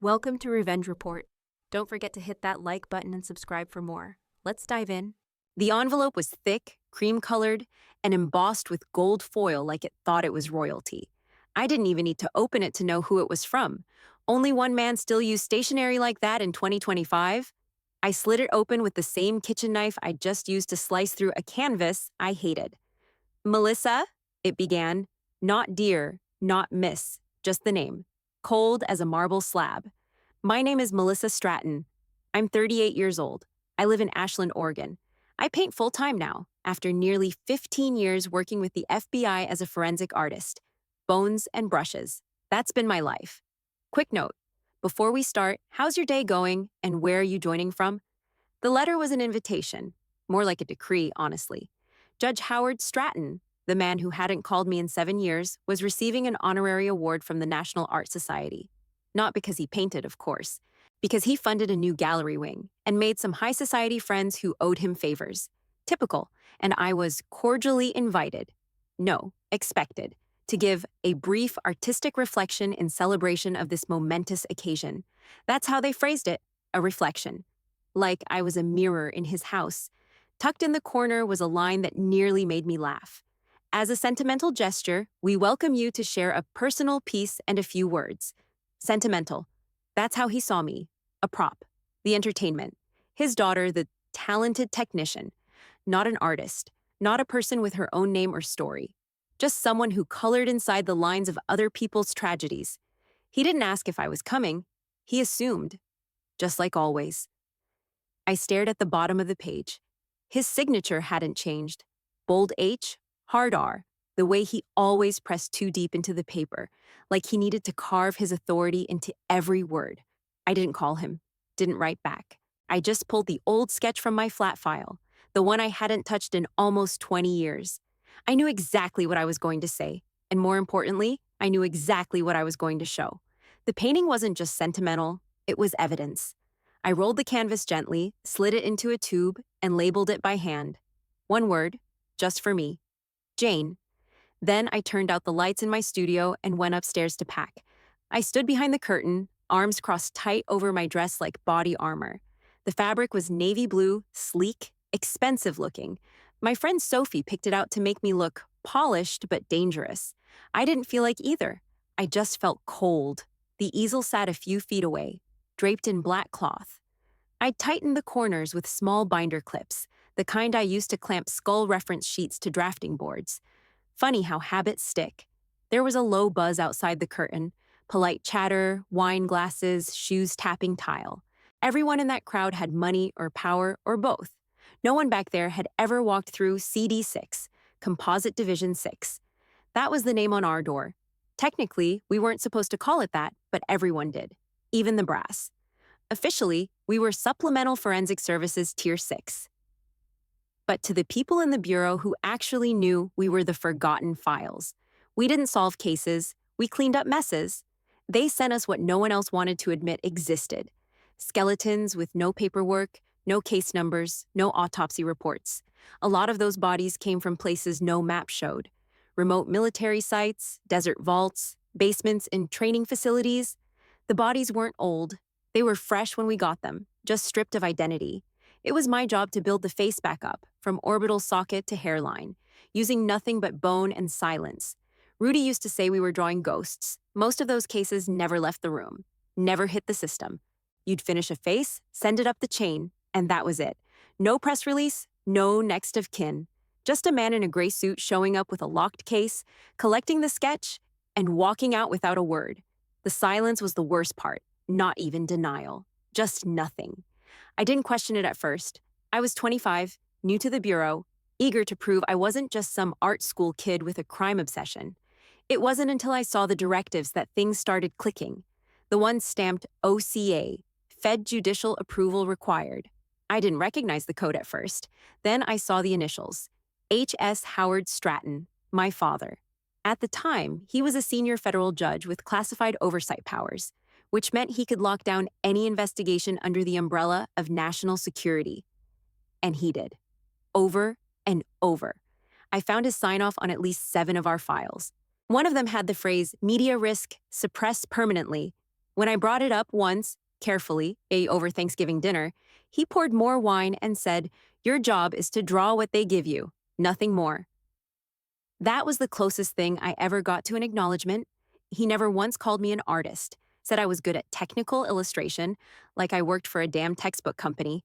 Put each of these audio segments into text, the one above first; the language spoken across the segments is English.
Welcome to Revenge Report. Don't forget to hit that like button and subscribe for more. Let's dive in. The envelope was thick, cream-colored, and embossed with gold foil like it thought it was royalty. I didn't even need to open it to know who it was from. Only one man still used stationery like that in 2025. I slid it open with the same kitchen knife I just used to slice through a canvas I hated. Melissa, it began. Not dear, not miss, just the name. Cold as a marble slab. My name is Melissa Stratton. I'm 38 years old. I live in Ashland, Oregon. I paint full-time now, after nearly 15 years working with the FBI as a forensic artist. Bones and brushes. That's been my life. Quick note. Before we start, how's your day going and where are you joining from? The letter was an invitation. More like a decree, honestly. Judge Howard Stratton, the man who hadn't called me in 7 years, was receiving an honorary award from the National Art Society. Not because he painted, of course, because he funded a new gallery wing and made some high society friends who owed him favors. Typical, and I was cordially invited, no, expected, to give a brief artistic reflection in celebration of this momentous occasion. That's how they phrased it, a reflection. Like I was a mirror in his house. Tucked in the corner was a line that nearly made me laugh. As a sentimental gesture, we welcome you to share a personal piece and a few words. Sentimental. That's how he saw me. A prop. The entertainment. His daughter, the talented technician. Not an artist. Not a person with her own name or story. Just someone who colored inside the lines of other people's tragedies. He didn't ask if I was coming. He assumed. Just like always. I stared at the bottom of the page. His signature hadn't changed. Bold H, hard R, the way he always pressed too deep into the paper, like he needed to carve his authority into every word. I didn't call him, didn't write back. I just pulled the old sketch from my flat file, the one I hadn't touched in almost 20 years. I knew exactly what I was going to say, and more importantly, I knew exactly what I was going to show. The painting wasn't just sentimental, it was evidence. I rolled the canvas gently, slid it into a tube, and labeled it by hand. One word, just for me. Jane. Then I turned out the lights in my studio and went upstairs to pack. I stood behind the curtain, arms crossed tight over my dress like body armor. The fabric was navy blue, sleek, expensive looking. My friend Sophie picked it out to make me look polished but dangerous. I didn't feel like either. I just felt cold. The easel sat a few feet away, draped in black cloth. I tightened the corners with small binder clips, the kind I used to clamp skull reference sheets to drafting boards. Funny how habits stick. There was a low buzz outside the curtain, polite chatter, wine glasses, shoes tapping tile. Everyone in that crowd had money or power or both. No one back there had ever walked through CD6, Composite Division 6. That was the name on our door. Technically, we weren't supposed to call it that, but everyone did, even the brass. Officially, we were Supplemental Forensic Services Tier 6. But to the people in the Bureau who actually knew we were the forgotten files, we didn't solve cases, we cleaned up messes. They sent us what no one else wanted to admit existed. Skeletons with no paperwork, no case numbers, no autopsy reports. A lot of those bodies came from places no map showed. Remote military sites, desert vaults, basements in training facilities. The bodies weren't old. They were fresh when we got them, just stripped of identity. It was my job to build the face back up, from orbital socket to hairline, using nothing but bone and silence. Rudy used to say we were drawing ghosts. Most of those cases never left the room, never hit the system. You'd finish a face, send it up the chain, and that was it. No press release, no next of kin. Just a man in a gray suit showing up with a locked case, collecting the sketch, and walking out without a word. The silence was the worst part, not even denial. Just nothing. I didn't question it at first. I was 25, new to the Bureau, eager to prove I wasn't just some art school kid with a crime obsession. It wasn't until I saw the directives that things started clicking. The ones stamped OCA, Fed Judicial Approval Required. I didn't recognize the code at first. Then I saw the initials. H.S. Howard Stratton, my father. At the time, he was a senior federal judge with classified oversight powers, which meant he could lock down any investigation under the umbrella of national security. And he did. Over and over. I found his sign-off on at least 7 of our files. One of them had the phrase, media risk, suppress permanently. When I brought it up once, carefully, over Thanksgiving dinner, he poured more wine and said, "Your job is to draw what they give you, nothing more." That was the closest thing I ever got to an acknowledgement. He never once called me an artist, said I was good at technical illustration, like I worked for a damn textbook company.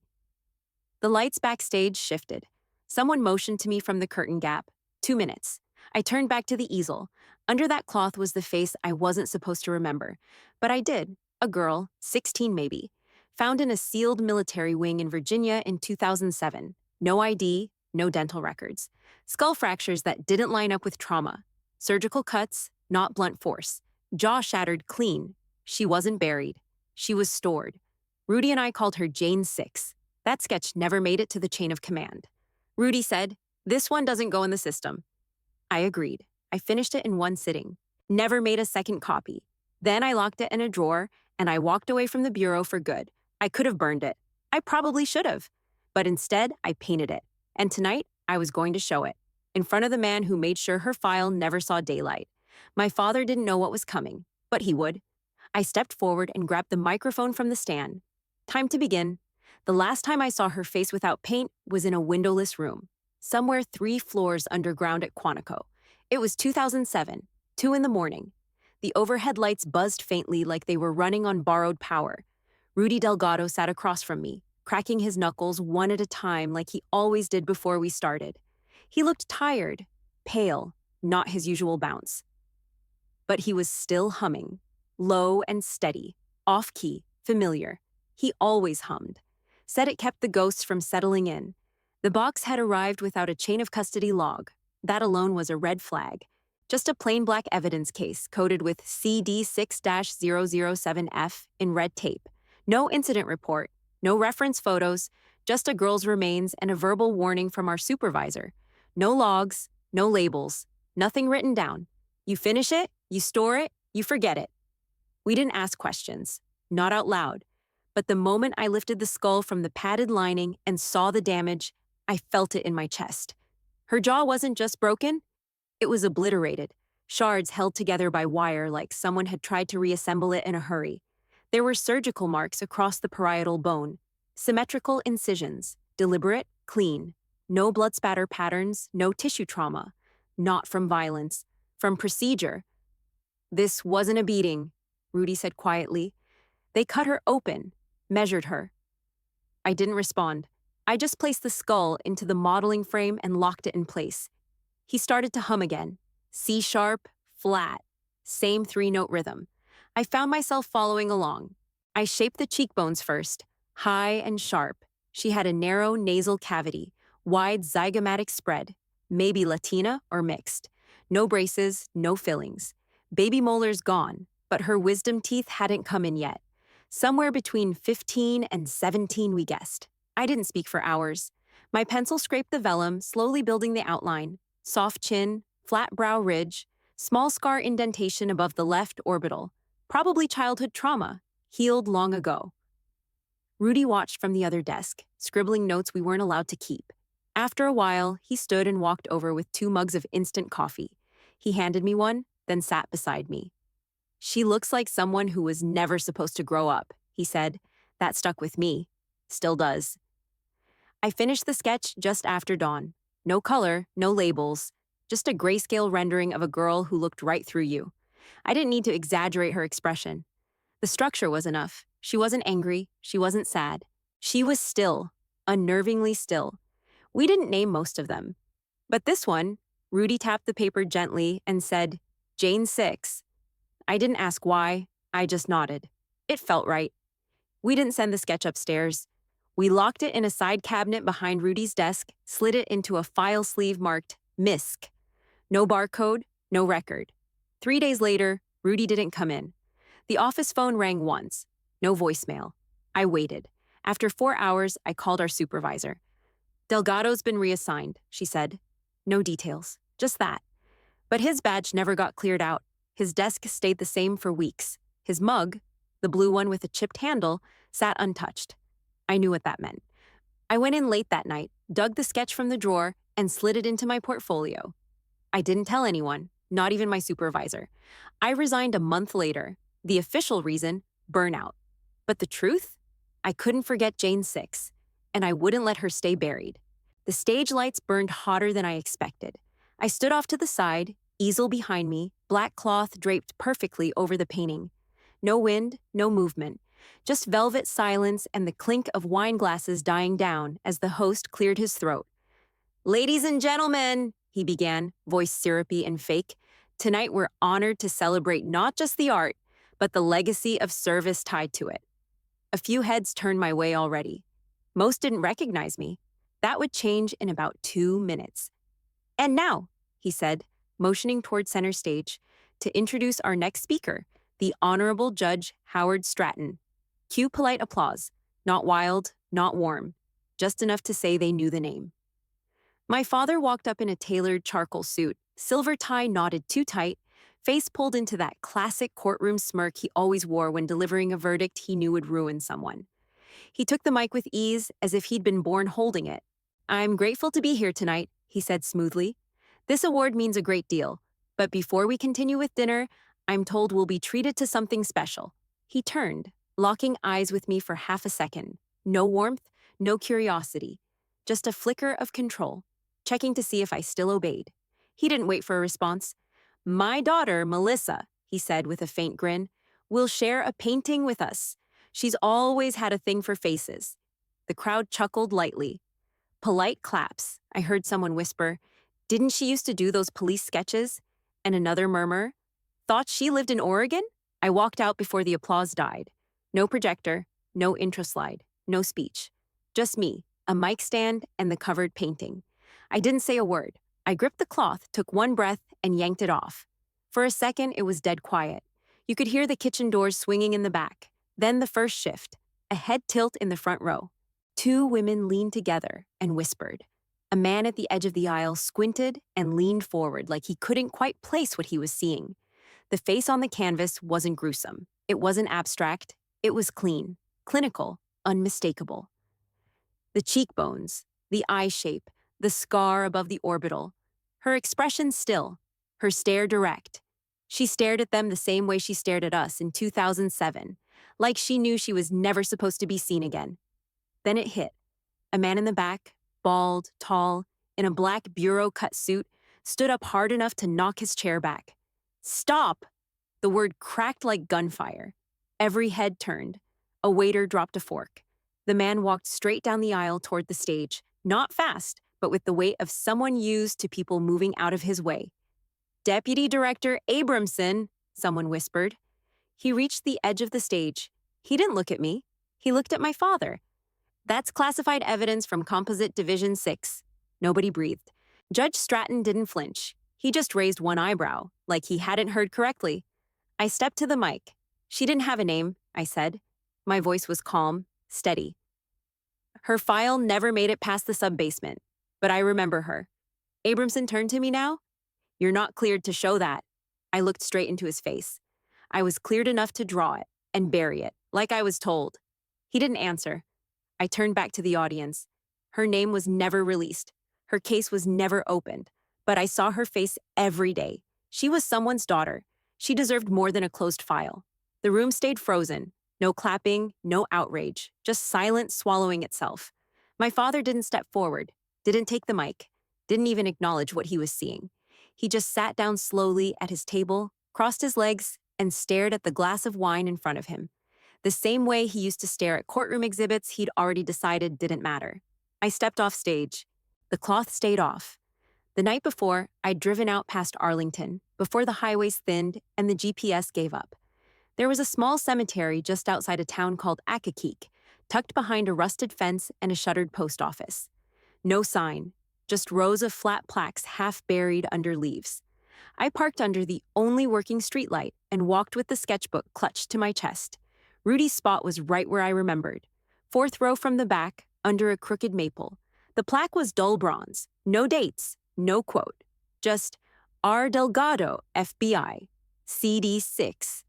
The lights backstage shifted. Someone motioned to me from the curtain gap. 2 minutes. I turned back to the easel. Under that cloth was the face I wasn't supposed to remember. But I did. A girl, 16 maybe. Found in a sealed military wing in Virginia in 2007. No ID, no dental records. Skull fractures that didn't line up with trauma. Surgical cuts, not blunt force. Jaw shattered clean. She wasn't buried. She was stored. Rudy and I called her Jane 6. That sketch never made it to the chain of command. Rudy said, "This one doesn't go in the system." I agreed. I finished it in one sitting. Never made a second copy. Then I locked it in a drawer, and I walked away from the bureau for good. I could have burned it. I probably should have. But instead, I painted it. And tonight, I was going to show it. In front of the man who made sure her file never saw daylight. My father didn't know what was coming, but he would. I stepped forward and grabbed the microphone from the stand. Time to begin. The last time I saw her face without paint was in a windowless room, somewhere 3 floors underground at Quantico. It was 2007, 2 in the morning. The overhead lights buzzed faintly like they were running on borrowed power. Rudy Delgado sat across from me, cracking his knuckles one at a time like he always did before we started. He looked tired, pale, not his usual bounce. But he was still humming, low and steady, off-key, familiar. He always hummed. Said it kept the ghosts from settling in. The box had arrived without a chain of custody log. That alone was a red flag. Just a plain black evidence case coded with CD6-007F in red tape. No incident report, no reference photos, just a girl's remains and a verbal warning from our supervisor. No logs, no labels, nothing written down. You finish it, you store it, you forget it. We didn't ask questions, not out loud. But the moment I lifted the skull from the padded lining and saw the damage, I felt it in my chest. Her jaw wasn't just broken, it was obliterated, shards held together by wire like someone had tried to reassemble it in a hurry. There were surgical marks across the parietal bone, symmetrical incisions, deliberate, clean. No blood spatter patterns, no tissue trauma. Not from violence, from procedure. "This wasn't a beating," Rudy said quietly. "They cut her open, measured her." I didn't respond. I just placed the skull into the modeling frame and locked it in place. He started to hum again. C sharp, flat, same 3-note rhythm. I found myself following along. I shaped the cheekbones first, high and sharp. She had a narrow nasal cavity, wide zygomatic spread, maybe Latina or mixed. No braces, no fillings. Baby molars gone, but her wisdom teeth hadn't come in yet. Somewhere between 15 and 17, we guessed. I didn't speak for hours. My pencil scraped the vellum, slowly building the outline. Soft chin, flat brow ridge, small scar indentation above the left orbital. Probably childhood trauma, healed long ago. Rudy watched from the other desk, scribbling notes we weren't allowed to keep. After a while, he stood and walked over with 2 mugs of instant coffee. He handed me one, then sat beside me. "She looks like someone who was never supposed to grow up," he said. That stuck with me. Still does. I finished the sketch just after dawn. No color, no labels, just a grayscale rendering of a girl who looked right through you. I didn't need to exaggerate her expression. The structure was enough. She wasn't angry, she wasn't sad. She was still, unnervingly still. We didn't name most of them. But this one, Rudy tapped the paper gently and said, "Jane 6. I didn't ask why, I just nodded. It felt right. We didn't send the sketch upstairs. We locked it in a side cabinet behind Rudy's desk, slid it into a file sleeve marked MISC. No barcode, no record. 3 days later, Rudy didn't come in. The office phone rang once. No voicemail. I waited. After 4 hours, I called our supervisor. "Delgado's been reassigned," she said. No details, just that. But his badge never got cleared out. His desk stayed the same for weeks. His mug, the blue one with a chipped handle, sat untouched. I knew what that meant. I went in late that night, dug the sketch from the drawer, and slid it into my portfolio. I didn't tell anyone, not even my supervisor. I resigned a month later. The official reason, burnout. But the truth? I couldn't forget Jane 6, and I wouldn't let her stay buried. The stage lights burned hotter than I expected. I stood off to the side, easel behind me, black cloth draped perfectly over the painting. No wind, no movement, just velvet silence and the clink of wine glasses dying down as the host cleared his throat. "Ladies and gentlemen," he began, voice syrupy and fake, "tonight we're honored to celebrate not just the art, but the legacy of service tied to it." A few heads turned my way already. Most didn't recognize me. That would change in about 2 minutes. "And now," he said, motioning toward center stage, "to introduce our next speaker, the Honorable Judge Howard Stratton." Cue polite applause, not wild, not warm, just enough to say they knew the name. My father walked up in a tailored charcoal suit, silver tie knotted too tight, face pulled into that classic courtroom smirk he always wore when delivering a verdict he knew would ruin someone. He took the mic with ease, as if he'd been born holding it. "I'm grateful to be here tonight," he said smoothly. "This award means a great deal, but before we continue with dinner, I'm told we'll be treated to something special." He turned, locking eyes with me for half a second. No warmth, no curiosity, just a flicker of control, checking to see if I still obeyed. He didn't wait for a response. "My daughter, Melissa," he said with a faint grin, "will share a painting with us. She's always had a thing for faces." The crowd chuckled lightly. Polite claps, I heard someone whisper. "Didn't she used to do those police sketches?" And another murmur. "Thought she lived in Oregon?" I walked out before the applause died. No projector, no intro slide, no speech. Just me, a mic stand, and the covered painting. I didn't say a word. I gripped the cloth, took one breath, and yanked it off. For a second, it was dead quiet. You could hear the kitchen doors swinging in the back. Then the first shift, a head tilt in the front row. 2 women leaned together and whispered. A man at the edge of the aisle squinted and leaned forward like he couldn't quite place what he was seeing. The face on the canvas wasn't gruesome. It wasn't abstract. It was clean, clinical, unmistakable. The cheekbones, the eye shape, the scar above the orbital. Her expression still, her stare direct. She stared at them the same way she stared at us in 2007, like she knew she was never supposed to be seen again. Then it hit. A man in the back, bald, tall, in a black bureau-cut suit, stood up hard enough to knock his chair back. "Stop!" The word cracked like gunfire. Every head turned. A waiter dropped a fork. The man walked straight down the aisle toward the stage, not fast, but with the weight of someone used to people moving out of his way. "Deputy Director Abramson," someone whispered. He reached the edge of the stage. He didn't look at me. He looked at my father. "That's classified evidence from Composite Division 6. Nobody breathed. Judge Stratton didn't flinch. He just raised one eyebrow, like he hadn't heard correctly. I stepped to the mic. "She didn't have a name," I said. My voice was calm, steady. "Her file never made it past the sub-basement, but I remember her." Abramson turned to me now. "You're not cleared to show that." I looked straight into his face. I was cleared enough to draw it and bury it, like I was told. He didn't answer. I turned back to the audience. Her name was never released. Her case was never opened. But I saw her face every day. She was someone's daughter. She deserved more than a closed file. The room stayed frozen. No clapping, no outrage, just silence swallowing itself. My father didn't step forward, didn't take the mic, didn't even acknowledge what he was seeing. He just sat down slowly at his table, crossed his legs, and stared at the glass of wine in front of him. The same way he used to stare at courtroom exhibits he'd already decided didn't matter. I stepped off stage. The cloth stayed off. The night before, I'd driven out past Arlington, before the highways thinned and the GPS gave up. There was a small cemetery just outside a town called Accokeek, tucked behind a rusted fence and a shuttered post office. No sign, just rows of flat plaques half buried under leaves. I parked under the only working streetlight and walked with the sketchbook clutched to my chest. Rudy's spot was right where I remembered. 4th row from the back, under a crooked maple. The plaque was dull bronze, no dates, no quote. Just R. Delgado, FBI, CD6.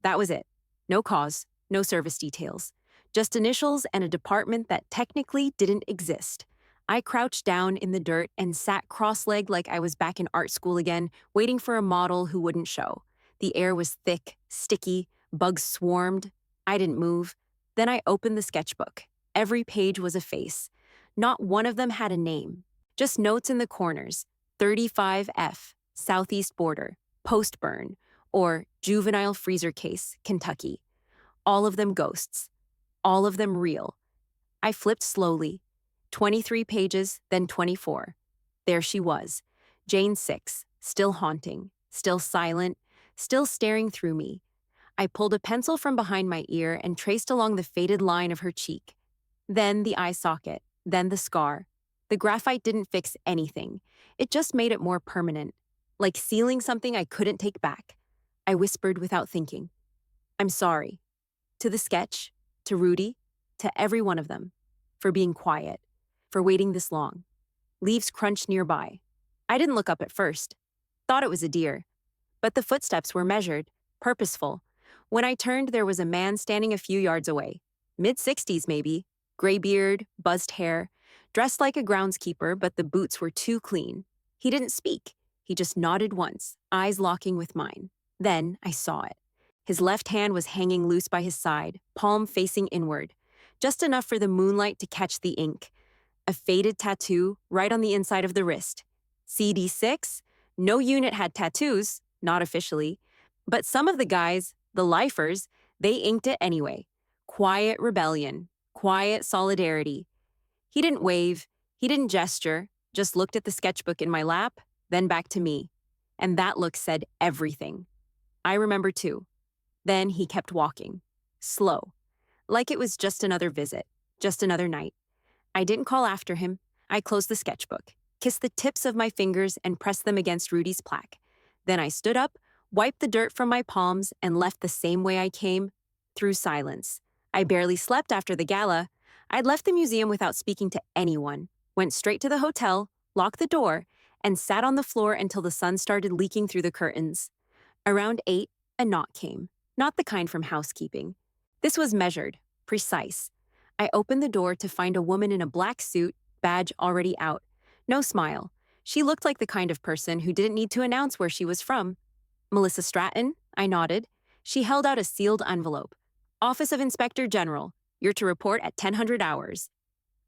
That was it. No cause, no service details. Just initials and a department that technically didn't exist. I crouched down in the dirt and sat cross-legged like I was back in art school again, waiting for a model who wouldn't show. The air was thick, sticky, bugs swarmed. I didn't move. Then I opened the sketchbook. Every page was a face. Not one of them had a name. Just notes in the corners. 35F, Southeast Border, Post Burn, or Juvenile Freezer Case, Kentucky. All of them ghosts. All of them real. I flipped slowly. 23 pages, then 24. There she was. Jane 6, still haunting, still silent, still staring through me. I pulled a pencil from behind my ear and traced along the faded line of her cheek. Then the eye socket, then the scar. The graphite didn't fix anything. It just made it more permanent, like sealing something I couldn't take back. I whispered without thinking. I'm sorry. To the sketch, to Rudy, to every one of them. For being quiet. For waiting this long. Leaves crunched nearby. I didn't look up at first. Thought it was a deer. But the footsteps were measured, purposeful. When I turned, there was a man standing a few yards away. Mid-60s, maybe. Gray beard, buzzed hair. Dressed like a groundskeeper, but the boots were too clean. He didn't speak. He just nodded once, eyes locking with mine. Then I saw it. His left hand was hanging loose by his side, palm facing inward. Just enough for the moonlight to catch the ink. A faded tattoo right on the inside of the wrist. CD6? No unit had tattoos, not officially. But some of the guys, the lifers, they inked it anyway. Quiet rebellion. Quiet solidarity. He didn't wave. He didn't gesture. Just looked at the sketchbook in my lap, then back to me. And that look said everything. I remember too. Then he kept walking. Slow. Like it was just another visit. Just another night. I didn't call after him. I closed the sketchbook, kissed the tips of my fingers, and pressed them against Rudy's plaque. Then I stood up, wiped the dirt from my palms, and left the same way I came, through silence. I barely slept after the gala. I'd left the museum without speaking to anyone, went straight to the hotel, locked the door, and sat on the floor until the sun started leaking through the curtains. Around 8, a knock came, not the kind from housekeeping. This was measured, precise. I opened the door to find a woman in a black suit, badge already out. No smile. She looked like the kind of person who didn't need to announce where she was from. Melissa Stratton? I nodded. She held out a sealed envelope. Office of Inspector General. You're to report at 1000 hours.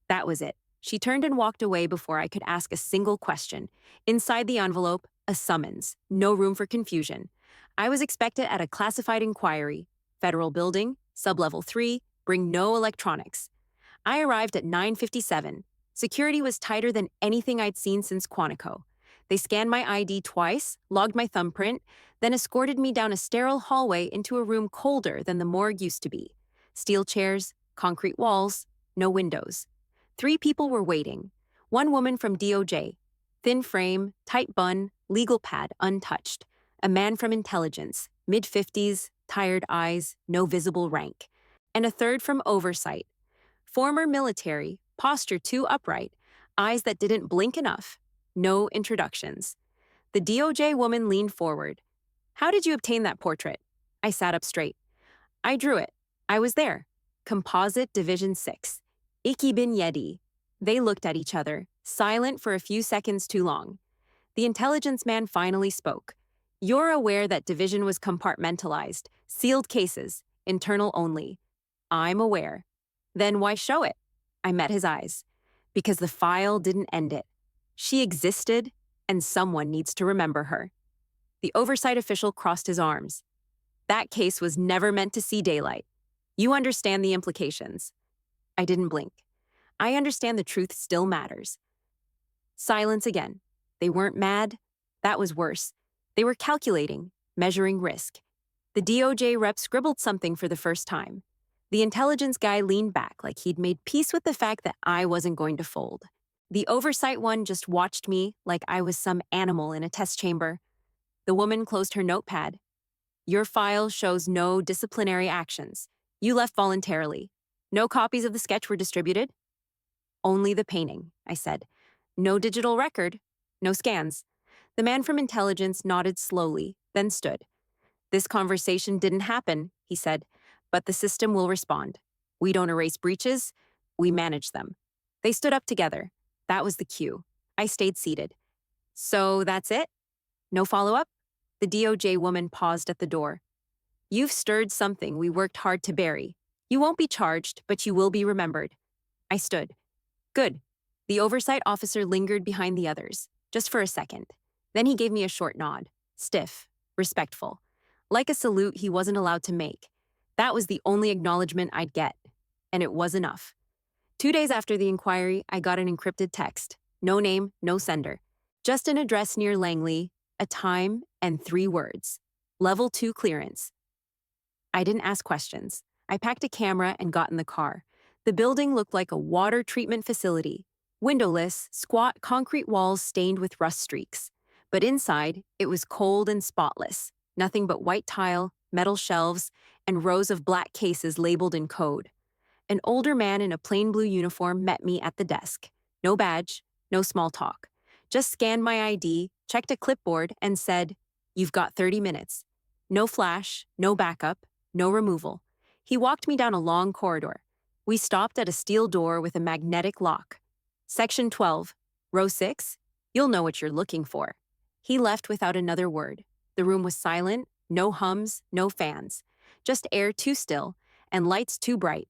That was it. She turned and walked away before I could ask a single question. Inside the envelope, a summons. No room for confusion. I was expected at a classified inquiry. Federal building, sublevel 3, bring no electronics. I arrived at 9:57. Security was tighter than anything I'd seen since Quantico. They scanned my ID twice, logged my thumbprint, then escorted me down a sterile hallway into a room colder than the morgue used to be. Steel chairs, concrete walls, no windows. 3 people were waiting. One woman from DOJ, thin frame, tight bun, legal pad untouched. A man from intelligence, mid-50s, tired eyes, no visible rank. And a third from oversight. Former military, posture too upright, eyes that didn't blink enough. No introductions. The DOJ woman leaned forward. How did you obtain that portrait? I sat up straight. I drew it. I was there. Composite Division 6. Iki bin Yedi. They looked at each other, silent for a few seconds too long. The intelligence man finally spoke. You're aware that division was compartmentalized, sealed cases, internal only. I'm aware. Then why show it? I met his eyes. Because the file didn't end it. She existed, and someone needs to remember her. The oversight official crossed his arms. That case was never meant to see daylight. You understand the implications. I didn't blink. I understand the truth still matters. Silence again. They weren't mad. That was worse. They were calculating, measuring risk. The DOJ rep scribbled something for the first time. The intelligence guy leaned back like he'd made peace with the fact that I wasn't going to fold. The oversight one just watched me like I was some animal in a test chamber. The woman closed her notepad. Your file shows no disciplinary actions. You left voluntarily. No copies of the sketch were distributed. Only the painting, I said. No digital record. No scans. The man from intelligence nodded slowly, then stood. This conversation didn't happen, he said, but the system will respond. We don't erase breaches. We manage them. They stood up together. That was the cue. I stayed seated. So that's it? No follow-up? The DOJ woman paused at the door. You've stirred something we worked hard to bury. You won't be charged, but you will be remembered. I stood. Good. The oversight officer lingered behind the others, just for a second. Then he gave me a short nod. Stiff. Respectful. Like a salute he wasn't allowed to make. That was the only acknowledgement I'd get. And it was enough. 2 days after the inquiry, I got an encrypted text. No name, no sender. Just an address near Langley, a time, and 3 words. Level 2 clearance. I didn't ask questions. I packed a camera and got in the car. The building looked like a water treatment facility. Windowless, squat concrete walls stained with rust streaks. But inside, it was cold and spotless. Nothing but white tile, metal shelves, and rows of black cases labeled in code. An older man in a plain blue uniform met me at the desk. No badge, no small talk. Just scanned my ID, checked a clipboard, and said, "You've got 30 minutes. No flash, no backup, no removal." He walked me down a long corridor. We stopped at a steel door with a magnetic lock. Section 12, row 6, you'll know what you're looking for. He left without another word. The room was silent, no hums, no fans. Just air too still, and lights too bright.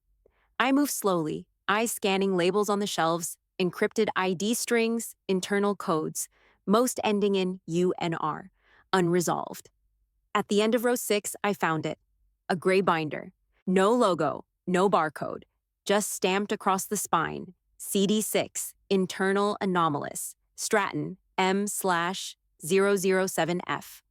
I moved slowly, eyes scanning labels on the shelves, encrypted ID strings, internal codes, most ending in UNR, unresolved. At the end of row 6, I found it. A gray binder. No logo, no barcode. Just stamped across the spine. CD6, internal anomalous. Stratton, M/007F.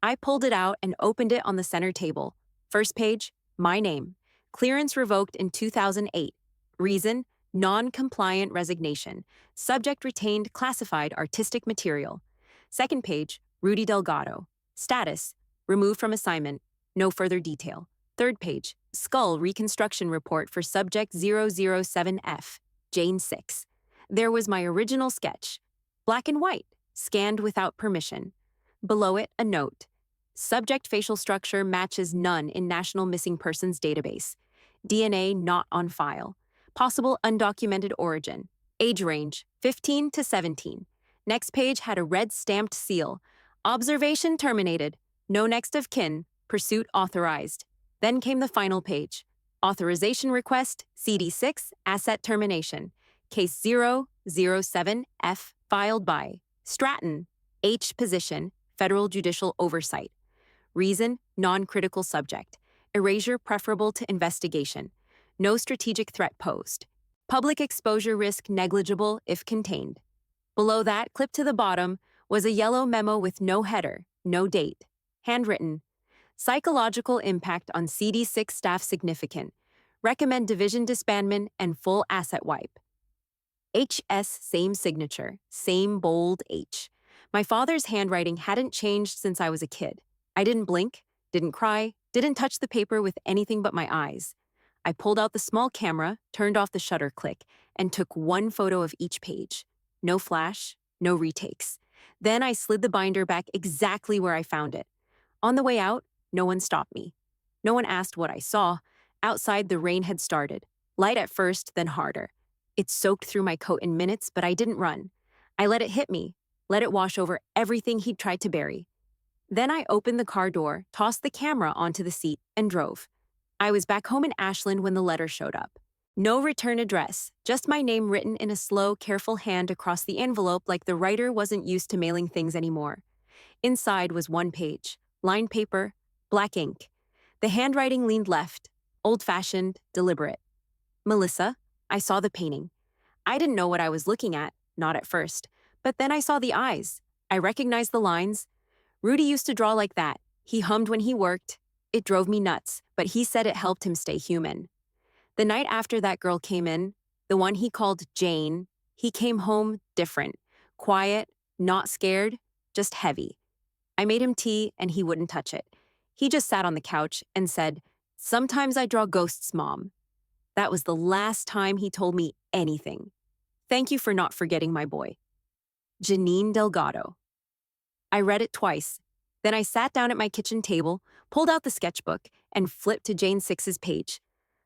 I pulled it out and opened it on the center table. First page, my name. Clearance revoked in 2008. Reason, non-compliant resignation. Subject retained classified artistic material. Second page, Rudy Delgado. Status, removed from assignment. No further detail. Third page, skull reconstruction report for subject 007F, Jane 6. There was my original sketch. Black and white, scanned without permission. Below it, a note. Subject facial structure matches none in National Missing Persons Database. DNA not on file. Possible undocumented origin. Age range, 15 to 17. Next page had a red stamped seal. Observation terminated. No next of kin. Pursuit authorized. Then came the final page. Authorization request, CD6, asset termination. Case 007F, filed by Stratton, H position, Federal Judicial Oversight. Reason, non-critical subject. Erasure preferable to investigation. No strategic threat posed. Public exposure risk negligible if contained. Below that, clipped to the bottom, was a yellow memo with no header, no date. Handwritten. Psychological impact on CD6 staff significant. Recommend division disbandment and full asset wipe. HS, same signature, same bold H. My father's handwriting hadn't changed since I was a kid. I didn't blink, didn't cry, didn't touch the paper with anything but my eyes. I pulled out the small camera, turned off the shutter click, and took one photo of each page. No flash, no retakes. Then I slid the binder back exactly where I found it. On the way out, no one stopped me. No one asked what I saw. Outside, the rain had started. Light at first, then harder. It soaked through my coat in minutes, but I didn't run. I let it hit me, let it wash over everything he'd tried to bury. Then I opened the car door, tossed the camera onto the seat, and drove. I was back home in Ashland when the letter showed up. No return address, just my name written in a slow, careful hand across the envelope like the writer wasn't used to mailing things anymore. Inside was one page, lined paper, black ink. The handwriting leaned left, old-fashioned, deliberate. Melissa, I saw the painting. I didn't know what I was looking at, not at first, but then I saw the eyes. I recognized the lines. Rudy used to draw like that. He hummed when he worked. It drove me nuts, but he said it helped him stay human. The night after that girl came in, the one he called Jane, he came home different, quiet, not scared, just heavy. I made him tea and he wouldn't touch it. He just sat on the couch and said, "Sometimes I draw ghosts, Mom." That was the last time he told me anything. Thank you for not forgetting my boy. Janine Delgado. I read it twice. Then I sat down at my kitchen table, pulled out the sketchbook, and flipped to Jane 6's page.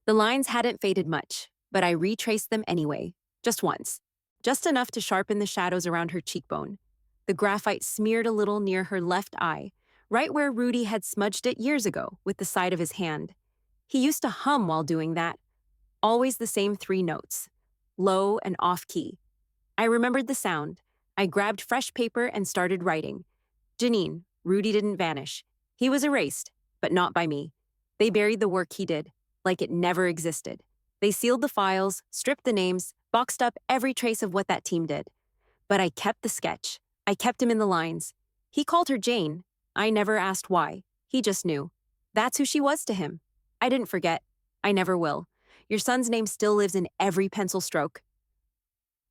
The lines hadn't faded much, but I retraced them anyway, just once. Just enough to sharpen the shadows around her cheekbone. The graphite smeared a little near her left eye, right where Rudy had smudged it years ago with the side of his hand. He used to hum while doing that, always the same three notes, low and off key. I remembered the sound. I grabbed fresh paper and started writing. Janine, Rudy didn't vanish. He was erased, but not by me. They buried the work he did, like it never existed. They sealed the files, stripped the names, boxed up every trace of what that team did. But I kept the sketch. I kept him in the lines. He called her Jane. I never asked why. He just knew. That's who she was to him. I didn't forget. I never will. Your son's name still lives in every pencil stroke.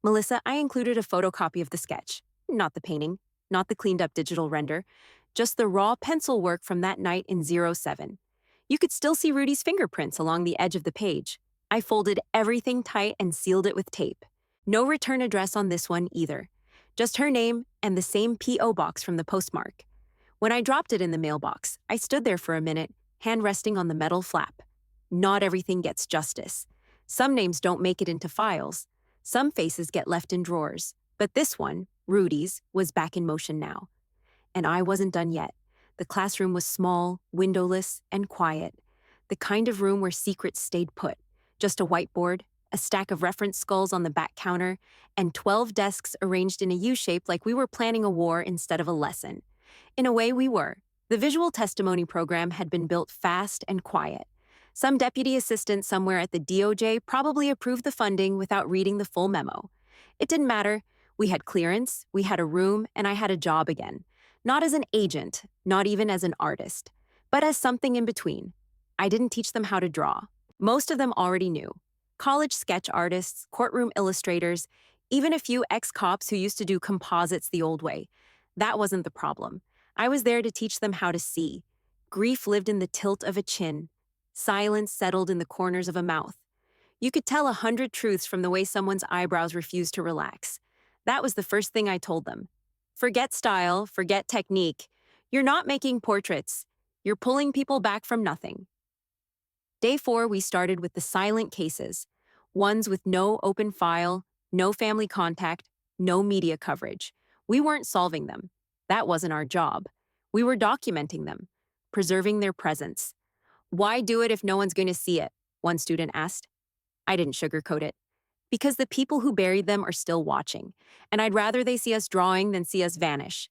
Melissa, I included a photocopy of the sketch. Not the painting, not the cleaned-up digital render, just the raw pencil work from that night in '07. You could still see Rudy's fingerprints along the edge of the page. I folded everything tight and sealed it with tape. No return address on this one either. Just her name and the same P.O. box from the postmark. When I dropped it in the mailbox, I stood there for a minute, hand resting on the metal flap. Not everything gets justice. Some names don't make it into files. Some faces get left in drawers. But this one, Rudy's, was back in motion now. And I wasn't done yet. The classroom was small, windowless, and quiet. The kind of room where secrets stayed put. Just a whiteboard, a stack of reference skulls on the back counter, and 12 desks arranged in a U-shape like we were planning a war instead of a lesson. In a way, we were. The visual testimony program had been built fast and quiet. Some deputy assistant somewhere at the DOJ probably approved the funding without reading the full memo. It didn't matter. We had clearance, we had a room, and I had a job again. Not as an agent, not even as an artist, but as something in between. I didn't teach them how to draw. Most of them already knew. College sketch artists, courtroom illustrators, even a few ex-cops who used to do composites the old way. That wasn't the problem. I was there to teach them how to see. Grief lived in the tilt of a chin. Silence settled in the corners of a mouth. You could tell 100 truths from the way someone's eyebrows refused to relax. That was the first thing I told them. Forget style, forget technique. You're not making portraits. You're pulling people back from nothing. Day 4, we started with the silent cases, ones with no open file, no family contact, no media coverage. We weren't solving them. That wasn't our job. We were documenting them, preserving their presence. Why do it if no one's going to see it? One student asked. I didn't sugarcoat it. Because the people who buried them are still watching, and I'd rather they see us drawing than see us vanish.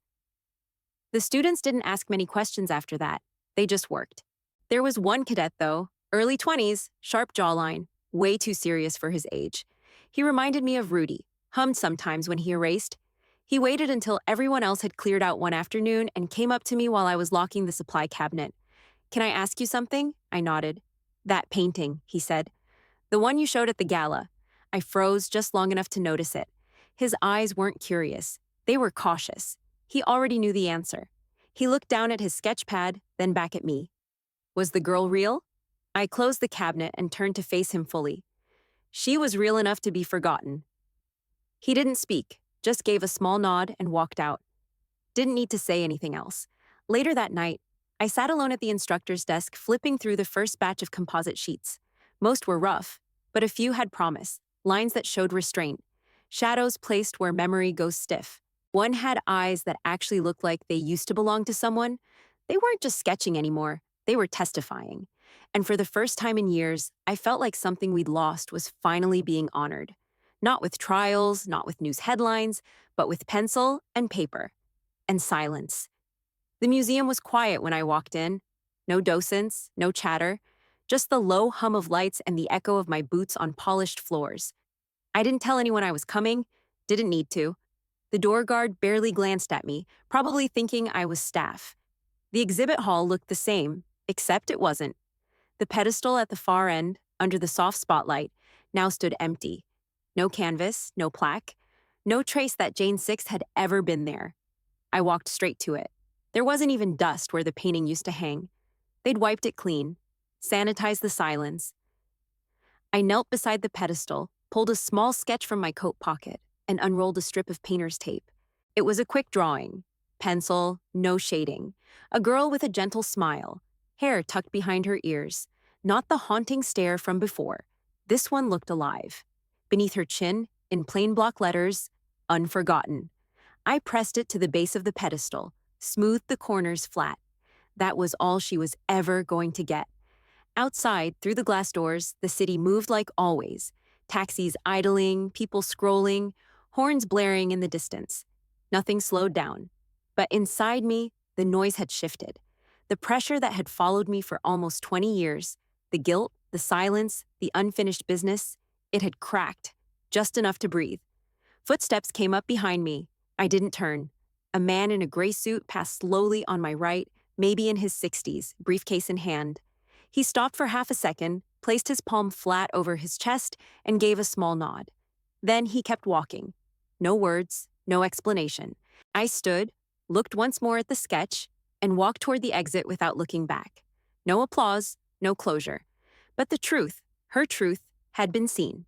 The students didn't ask many questions after that. They just worked. There was one cadet, though, early 20s, sharp jawline, way too serious for his age. He reminded me of Rudy, hummed sometimes when he erased. He waited until everyone else had cleared out one afternoon and came up to me while I was locking the supply cabinet. Can I ask you something? I nodded. That painting, he said. The one you showed at the gala. I froze just long enough to notice it. His eyes weren't curious. They were cautious. He already knew the answer. He looked down at his sketch pad, then back at me. Was the girl real? I closed the cabinet and turned to face him fully. She was real enough to be forgotten. He didn't speak, just gave a small nod and walked out. Didn't need to say anything else. Later that night, I sat alone at the instructor's desk flipping through the first batch of composite sheets. Most were rough, but a few had promise, lines that showed restraint, shadows placed where memory goes stiff. One had eyes that actually looked like they used to belong to someone. They weren't just sketching anymore, they were testifying. And for the first time in years, I felt like something we'd lost was finally being honored. Not with trials, not with news headlines, but with pencil and paper. And silence. The museum was quiet when I walked in. No docents, no chatter, just the low hum of lights and the echo of my boots on polished floors. I didn't tell anyone I was coming, didn't need to. The door guard barely glanced at me, probably thinking I was staff. The exhibit hall looked the same, except it wasn't. The pedestal at the far end, under the soft spotlight, now stood empty. No canvas, no plaque, no trace that Jane 6 had ever been there. I walked straight to it. There wasn't even dust where the painting used to hang. They'd wiped it clean, sanitized the silence. I knelt beside the pedestal, pulled a small sketch from my coat pocket, and unrolled a strip of painter's tape. It was a quick drawing. Pencil, no shading. A girl with a gentle smile, hair tucked behind her ears. Not the haunting stare from before. This one looked alive. Beneath her chin, in plain block letters, Unforgotten. I pressed it to the base of the pedestal, smoothed the corners flat. That was all she was ever going to get. Outside, through the glass doors, the city moved like always. Taxis idling, people scrolling, horns blaring in the distance. Nothing slowed down. But inside me, the noise had shifted. The pressure that had followed me for almost 20 years, the guilt, the silence, the unfinished business, it had cracked, just enough to breathe. Footsteps came up behind me. I didn't turn. A man in a gray suit passed slowly on my right, maybe in his 60s, briefcase in hand. He stopped for half a second, placed his palm flat over his chest, and gave a small nod. Then he kept walking. No words, no explanation. I stood, looked once more at the sketch, and walked toward the exit without looking back. No applause, no closure. But the truth, her truth, had been seen.